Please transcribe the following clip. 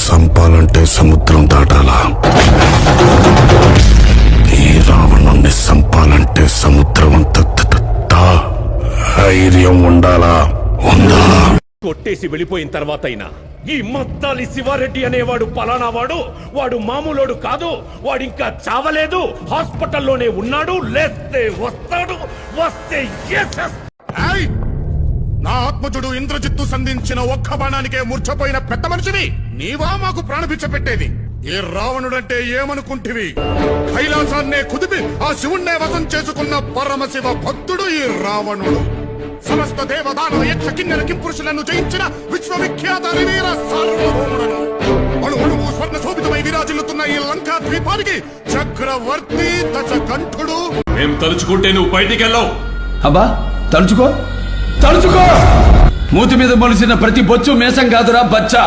సంపాలంటే సముద్రం దాటాలా? ఈ రావణుణ్ణి సంపాలంటే సముద్రం అంత ధైర్యం ఉండాలా? ఉందా? కొట్టేసి వెళ్ళిపోయిన తర్వాత అయినా ఈ మద్దాలి శివారెడ్డి అనేవాడు పలానా వాడు మామూలోడు కాదు, వాడింకా చావలేదు, హాస్పిటల్లోనే ఉన్నాడు, లేస్తే వస్తాడు, వస్తే నా ఆత్మజుడు ఇంద్రజిత్తు సంధించిన ఒక్క బాణానికే మూర్ఛపోయిన పెద్ద మనిషివి నీవా మాకు ప్రాణభిక్ష పెట్టేది? ఏ రావణుడంటే ఏమనుకుంటివి? కైలాసాన్నే కుదిపి ఆ శివుణ్ణే వశం చేసుకున్న పరమశివ భక్తుడు ఈ రావణుడు. సమస్త దేవదానవ యక్ష కిన్నెర కింపురుషులను జయించిన విశ్వవిఖ్యాత వీర సార్వభౌముడను. అణువు స్వర్ణ శోభితమై విరాజిల్లుతున్న ఈ లంకా ద్వీపానికి చక్రవర్తి దశకంఠుడు. మేం తలుచుకుంటే నువ్వు బయటికెళ్ళావు. అబ్బా తలుచుకో, మూతి మీద మొలిసిన ప్రతి బొచ్చు మేసం కాదురా బచ్చా.